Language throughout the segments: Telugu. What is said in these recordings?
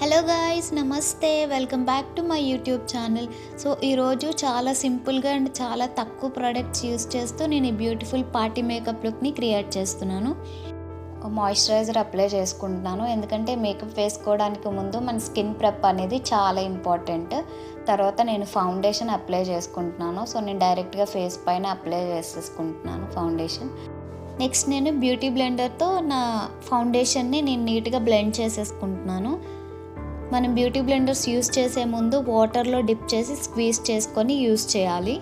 హలో గాయ్స్, నమస్తే. Welcome back to my YouTube channel. So ఈరోజు చాలా సింపుల్గా అండ్ చాలా తక్కువ ప్రోడక్ట్స్ యూస్ చేస్తూ నేను ఈ బ్యూటిఫుల్ పార్టీ మేకప్ లుక్ని క్రియేట్ చేస్తున్నాను. మాయిశ్చరైజర్ అప్లై చేసుకుంటున్నాను, ఎందుకంటే మేకప్ వేసుకోవడానికి ముందు మన స్కిన్ ప్రెప్ అనేది చాలా ఇంపార్టెంట్. తర్వాత నేను ఫౌండేషన్ అప్లై చేసుకుంటున్నాను. సో నేను డైరెక్ట్గా ఫేస్ పైన అప్లై చేసేసుకుంటున్నాను ఫౌండేషన్. నెక్స్ట్ నేను బ్యూటీ బ్లెండర్తో నా ఫౌండేషన్ని నేను నీట్గా బ్లెండ్ చేసేసుకుంటున్నాను. మనం బ్యూటీ బ్లెండర్స్ యూస్ చేసే ముందు వాటర్లో డిప్ చేసి స్క్వీజ్ చేసుకొని యూస్ చేయాలి.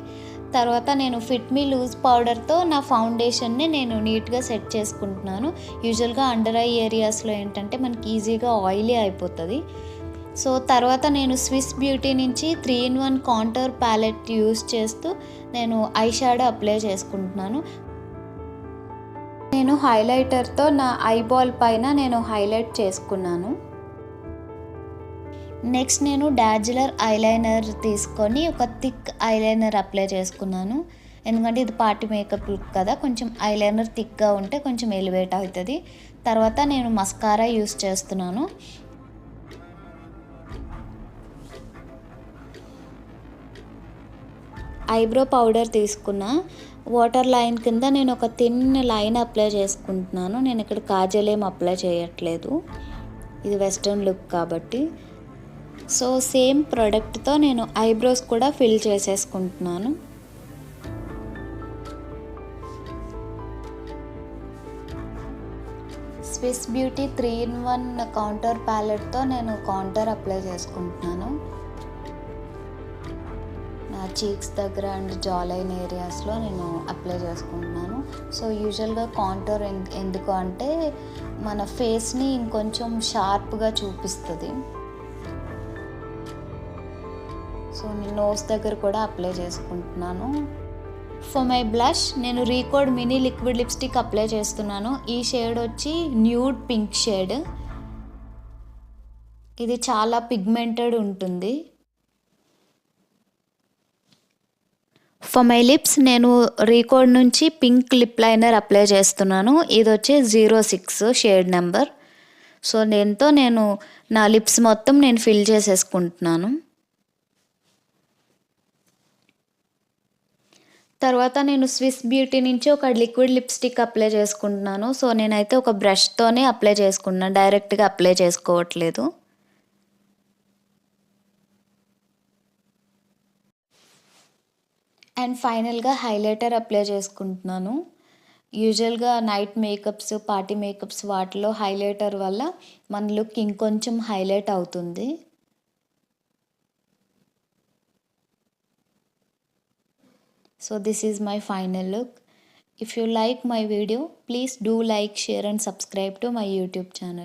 తర్వాత నేను ఫిట్ మీ లూజ్ పౌడర్తో నా ఫౌండేషన్ని నేను నీట్గా సెట్ చేసుకుంటున్నాను. యూజువల్గా అండర్ ఐ ఏరియాస్లో ఏంటంటే మనకి ఈజీగా ఆయిలీ అయిపోతుంది. సో తర్వాత నేను స్విస్ బ్యూటీ నుంచి 3-in-1 కాంటూర్ ప్యాలెట్ యూస్ చేస్తూ నేను ఐ షాడో అప్లై చేసుకుంటున్నాను. నేను హైలైటర్తో నా ఐబాల్ పైన నేను హైలైట్ చేసుకున్నాను. నెక్స్ట్ నేను డార్జిలర్ ఐలైనర్ తీసుకొని ఒక థిక్ ఐలైనర్ అప్లై చేసుకున్నాను. ఎందుకంటే ఇది పార్టీ మేకప్ లుక్ కదా, కొంచెం ఐలైనర్ థిక్గా ఉంటే కొంచెం ఎలివేట్ అవుతుంది. తర్వాత నేను మస్కారా యూస్ చేస్తున్నాను. ఐబ్రో పౌడర్ తీసుకున్న వాటర్ లైన్ కింద నేను ఒక థిన్ లైన్ అప్లై చేసుకుంటున్నాను. నేను ఇక్కడ కాజల్ ఏం అప్లై చేయట్లేదు, ఇది వెస్ట్రన్ లుక్ కాబట్టి. సో సేమ్ ప్రోడక్ట్తో నేను ఐబ్రోస్ కూడా ఫిల్ చేసేసుకుంటున్నాను. స్విస్ బ్యూటీ 3-in-1 కాంటూర్ ప్యాలెట్తో నేను కాంటూర్ అప్లై చేసుకుంటున్నాను. నా చీక్స్ దగ్గర అండ్ జా లైన్ ఏరియాస్లో నేను అప్లై చేసుకుంటున్నాను. సో యూజువల్గా కాంటూర్ ఎందుకు అంటే మన ఫేస్ని ఇంకొంచెం షార్ప్గా చూపిస్తుంది. సో నేను నోస్ దగ్గర కూడా అప్లై చేసుకుంటున్నాను. ఫర్ మై బ్లష్ నేను Recode mini liquid lipstick apply చేస్తున్నాను. ఈ షేడ్ వచ్చి న్యూడ్ పింక్ షేడ్. ఇది చాలా పిగ్మెంటెడ్ ఉంటుంది. ఫర్ మై లిప్స్ నేను రీకోడ్ నుంచి పింక్ లిప్ లైనర్ అప్లై చేస్తున్నాను. ఇది వచ్చి 06 షేడ్ నెంబర్. సో దీంతో నేను నా లిప్స్ మొత్తం నేను ఫిల్ చేసేసుకుంటున్నాను. తర్వాత నేను స్విస్ బ్యూటీ నుంచి ఒక లిక్విడ్ లిప్స్టిక్ అప్లై చేసుకుంటున్నాను. సో నేనైతే ఒక బ్రష్తోనే అప్లై చేసుకుంటున్నాను, డైరెక్ట్గా అప్లై చేసుకోవట్లేదు. అండ్ ఫైనల్గా హైలైటర్ అప్లై చేసుకుంటున్నాను. యూజువల్గా నైట్ మేకప్స్, పార్టీ మేకప్స్ వాటిలో హైలైటర్ వల్ల మన లుక్ ఇంకొంచెం హైలైట్ అవుతుంది. So this is my final look. If you like my video, please do like, share and subscribe to my YouTube channel.